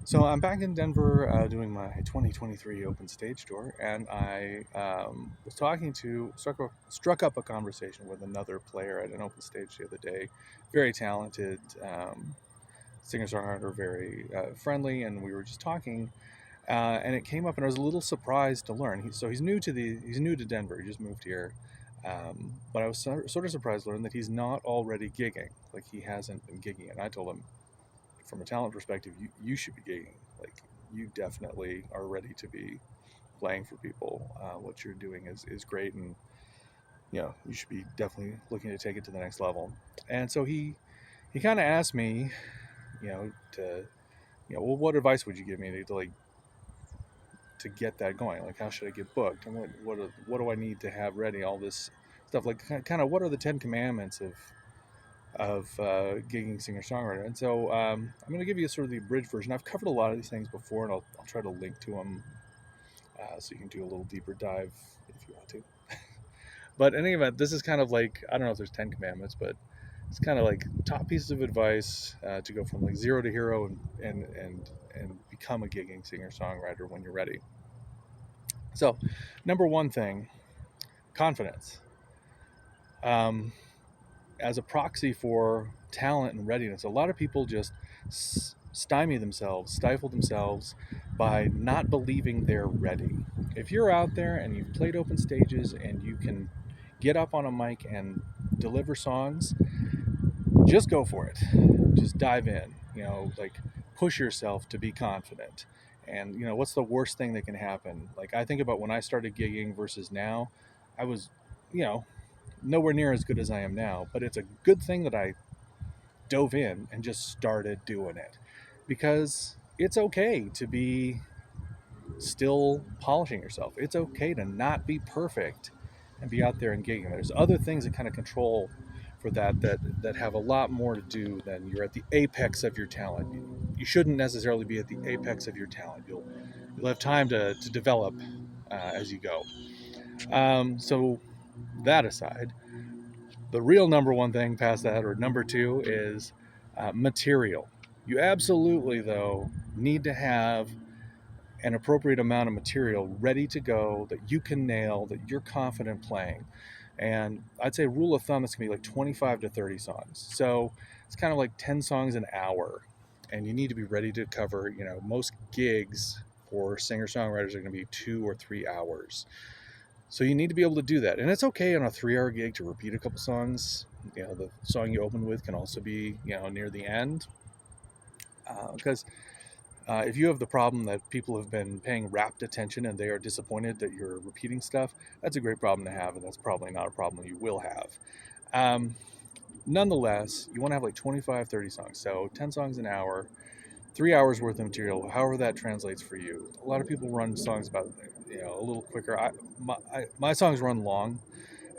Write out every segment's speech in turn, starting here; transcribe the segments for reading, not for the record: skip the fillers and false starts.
So I'm back in Denver doing my 2023 open stage tour, and I was talking to struck up a conversation with another player at an open stage the other day. Very talented singer-songwriter, very friendly, and we were just talking. And it came up, and I was a little surprised to learn. He's new to Denver. He just moved here, but I was sort of surprised to learn that he's not already gigging. Like he hasn't been gigging, and I told him, from a talent perspective, you should be gigging. Like you definitely are ready to be playing for people. What you're doing is great, and you should be definitely looking to take it to the next level. And so he kind of asked me, to well, what advice would you give me to like to get that going? Like, how should I get booked, and what do I need to have ready? All this stuff, like kind of what are the 10 commandments of gigging singer songwriter. And so I'm going to give you sort of the abridged version. I've covered a lot of these things before, and I'll try to link to them so you can do a little deeper dive if you want to. But in any event, this is kind of like, I don't know if there's 10 commandments, but it's kind of like top pieces of advice to go from like zero to hero and become a gigging singer songwriter when you're ready. So, number one thing, confidence. Um, as a proxy for talent and readiness, a lot of people just stifle themselves by not believing they're ready. If you're out there and you've played open stages and you can get up on a mic and deliver songs, just go for it. Just dive in. Like push yourself to be confident. And what's the worst thing that can happen? Like I think about when I started gigging versus now, I was, you know, nowhere near as good as I am now, but it's a good thing that I dove in and just started doing it because it's okay to be still polishing yourself. It's okay to not be perfect and be out there and gigging. There's other things that kind of control for that have a lot more to do than you're at the apex of your talent. You shouldn't necessarily be at the apex of your talent. You'll have time to develop as you go. So that aside, the real number one thing past that, or number two, is material. You absolutely, though, need to have an appropriate amount of material ready to go that you can nail, that you're confident playing. And I'd say rule of thumb is going to be like 25 to 30 songs. So it's kind of like 10 songs an hour. And you need to be ready to cover, most gigs for singer songwriters are going to be 2 or 3 hours. So you need to be able to do that. And it's okay on a 3 hour gig to repeat a couple songs. The song you open with can also be, near the end. Because if you have the problem that people have been paying rapt attention and they are disappointed that you're repeating stuff, that's a great problem to have, and that's probably not a problem you will have. Um, Nonetheless, you want to have like 25, 30 songs. So 10 songs an hour, 3 hours worth of material, however that translates for you. A lot of people run songs about, a little quicker. My songs run long,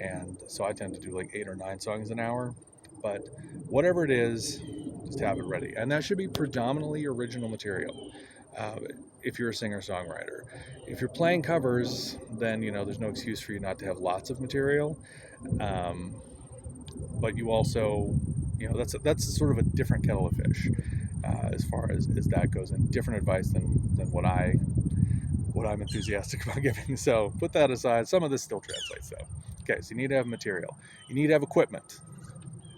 and so I tend to do like 8 or 9 songs an hour. But whatever it is, just have it ready, and that should be predominantly original material. Uh, if you're a singer-songwriter, if you're playing covers, then there's no excuse for you not to have lots of material. Um, but you also, that's sort of a different kettle of fish as far as that goes, and different advice than what I'm enthusiastic about giving. So put that aside. Some of this still translates though. Okay, so you need to have material. You need to have equipment.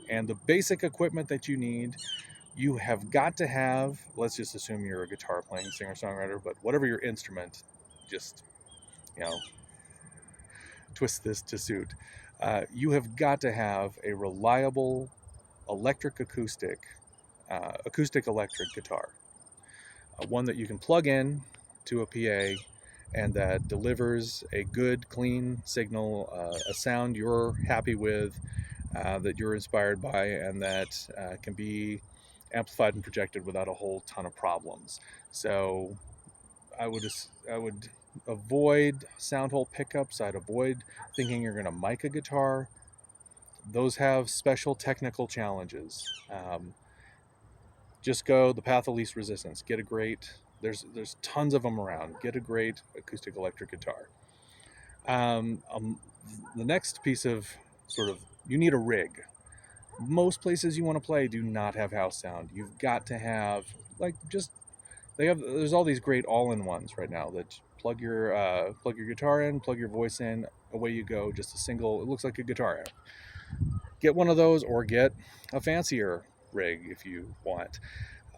And the basic equipment that you have got to have, let's just assume you're a guitar playing singer songwriter, but whatever your instrument, just, you know, twist this to suit. You have got to have a reliable acoustic electric guitar, one that you can plug in to a PA and that delivers a good, clean signal, a sound you're happy with, that you're inspired by, and that can be amplified and projected without a whole ton of problems. So I would avoid sound hole pickups. I'd avoid thinking you're going to mic a guitar. Those have special technical challenges. Just go the path of least resistance. Get a great. There's tons of them around. Get a great acoustic electric guitar. Um, um, the next piece of sort of you need a rig. Most places you want to play do not have house sound. You've got to have like just there's all these great all-in-ones right now that plug your guitar in, plug your voice in, away you go. Just a single. It looks like a guitar amp. Get one of those, or get a fancier rig if you want.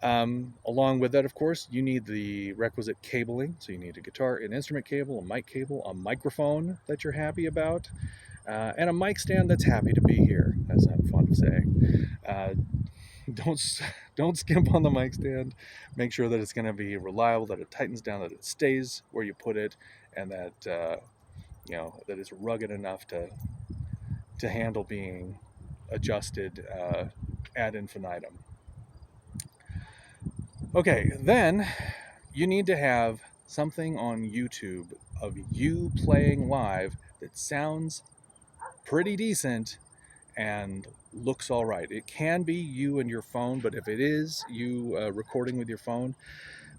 Along with that, of course, you need the requisite cabling. So you need a guitar, an instrument cable, a mic cable, a microphone that you're happy about, and a mic stand that's happy to be here, as I'm fond of saying. Don't don't skimp on the mic stand. Make sure that it's going to be reliable, that it tightens down, that it stays where you put it, and that that it's rugged enough to handle being adjusted ad infinitum. Okay, then you need to have something on YouTube of you playing live that sounds pretty decent and looks all right. It can be you and your phone, but if it is you recording with your phone,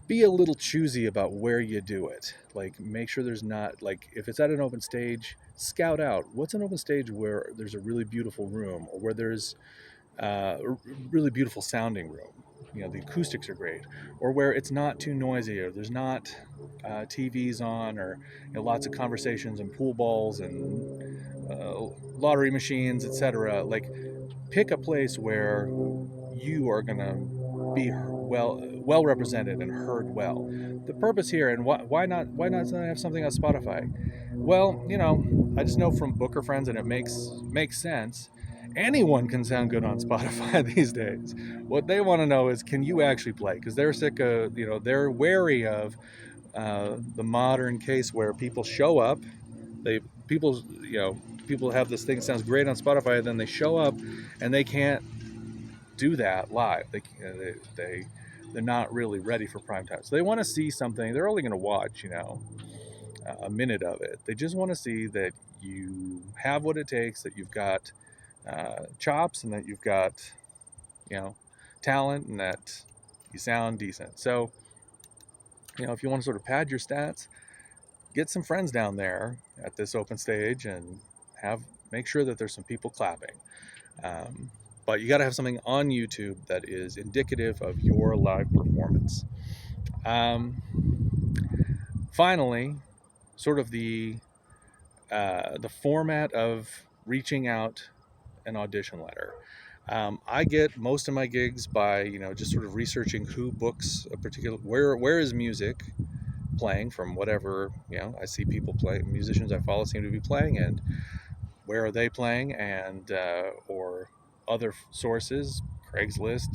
be a little choosy about where you do it. Like, make sure there's not, like, if it's at an open stage, scout out what's an open stage where there's a really beautiful room, or where there's a really beautiful sounding room. The acoustics are great, or where it's not too noisy, or there's not TVs on, or lots of conversations and pool balls and lottery machines, etc. Like, pick a place where you are going to be well represented and heard well. The purpose here, and why not have something on Spotify? Well, I just know from Booker friends, and it makes sense. Anyone can sound good on Spotify these days. What they want to know is, can you actually play? Because they're sick of, they're wary of the modern case where people show up, people have this thing that sounds great on Spotify, then they show up and they can't do that live. They're not really ready for prime time. So they want to see something. They're only going to watch, a minute of it. They just want to see that you have what it takes, that you've got chops, and that you've got, talent, and that you sound decent. So, if you want to sort of pad your stats, get some friends down there at this open stage and make sure that there's some people clapping. But you got to have something on YouTube that is indicative of your live performance. Finally, sort of the format of reaching out an audition letter. I get most of my gigs by just sort of researching who books a particular, where is music playing from, whatever I see people play, musicians I follow seem to be playing, and where are they playing, and or other sources, Craigslist,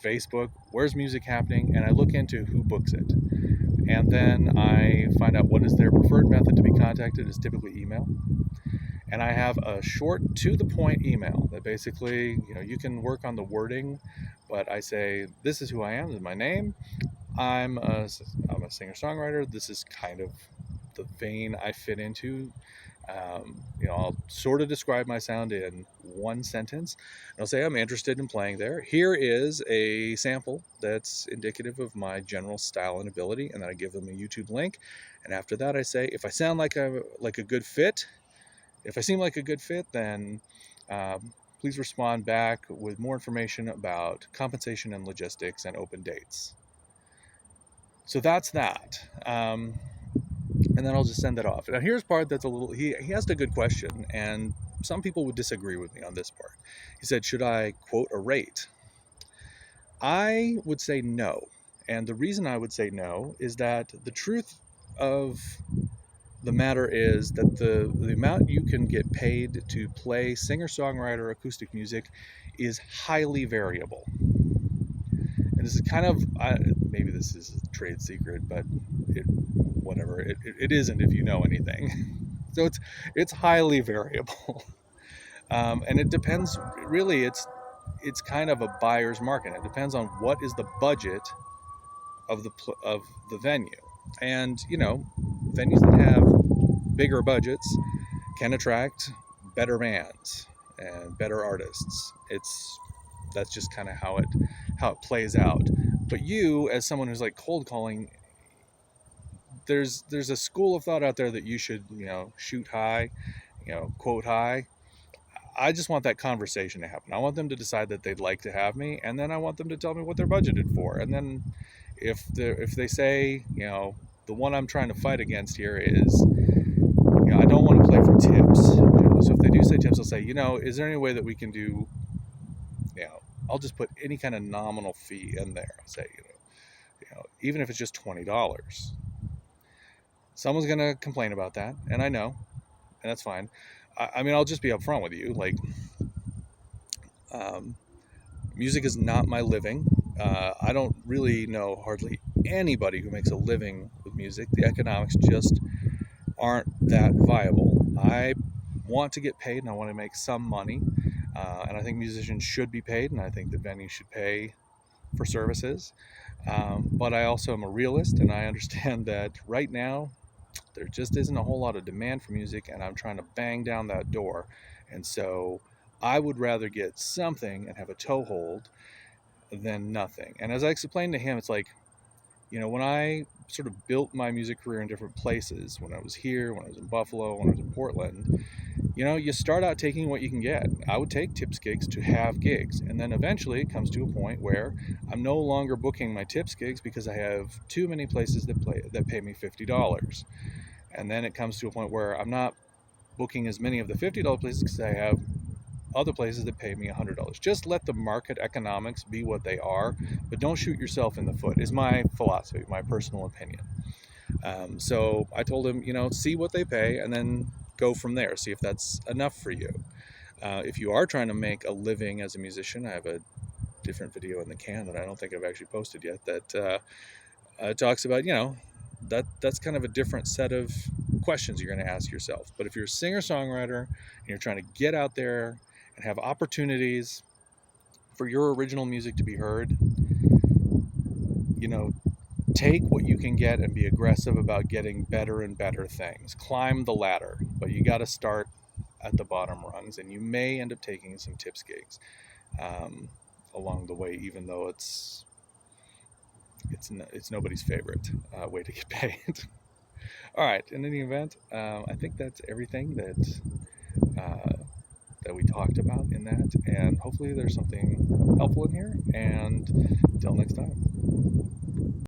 Facebook, where's music happening, and I look into who books it. And then I find out what is their preferred method to be contacted. Is typically email. And I have a short, to the point email that basically, you can work on the wording, but I say, this is who I am, this is my name. I'm a singer-songwriter. This is kind of the vein I fit into. I'll sort of describe my sound in one sentence. I'll say I'm interested in playing there. Here is a sample that's indicative of my general style and ability, and then I give them a YouTube link. And after that, I say, if I sound like a good fit, if I seem like a good fit, then please respond back with more information about compensation and logistics and open dates. So that's that. And then I'll just send that off. Now here's part that's a little, he asked a good question, and some people would disagree with me on this part. He said, should I quote a rate? I would say no. And the reason I would say no is that the truth of the matter is that the amount you can get paid to play singer-songwriter acoustic music is highly variable. And this is kind of, maybe this is a trade secret, but whatever, it isn't if you know anything. So it's highly variable. And it depends, really, it's kind of a buyer's market. It depends on what is the budget of the venue. And, venues that have bigger budgets can attract better bands and better artists. That's just kind of how it plays out. But you, as someone who's like cold calling, there's a school of thought out there that you should, shoot high, quote high. I just want that conversation to happen. I want them to decide that they'd like to have me, and then I want them to tell me what they're budgeted for. And then if they say, the one I'm trying to fight against here is, I don't want to play for tips. So if they do say tips, I'll say, is there any way that we can do, I'll just put any kind of nominal fee in there. I'll say, even if it's just $20. Someone's gonna complain about that, and I know, and that's fine. I mean, I'll just be upfront with you. Like, um, music is not my living. I don't really know hardly anybody who makes a living with music. The economics just aren't that viable. I want to get paid and I want to make some money. And I think musicians should be paid, and I think that venues should pay for services. But I also am a realist, and I understand that right now there just isn't a whole lot of demand for music, and I'm trying to bang down that door. And so I would rather get something and have a toehold than nothing. And as I explained to him, it's like, when I sort of built my music career in different places, when I was here, when I was in Buffalo, when I was in Portland, you start out taking what you can get. I would take tips gigs to have gigs. And then eventually it comes to a point where I'm no longer booking my tips gigs because I have too many places that pay me $50. And then it comes to a point where I'm not booking as many of the $50 places because I have other places that pay me $100. Just let the market economics be what they are, but don't shoot yourself in the foot, is my philosophy, my personal opinion. So I told him, see what they pay and then go from there. See if that's enough for you. If you are trying to make a living as a musician, I have a different video in the can that I don't think I've actually posted yet that talks about, that's kind of a different set of questions you're going to ask yourself. But if you're a singer-songwriter and you're trying to get out there and have opportunities for your original music to be heard, take what you can get and be aggressive about getting better and better things. Climb the ladder, but you got to start at the bottom rungs, and you may end up taking some tips gigs along the way, even though it's nobody's favorite way to get paid. All right. In any event, I think that's everything that we talked about in that, and hopefully there's something helpful in here. And until next time.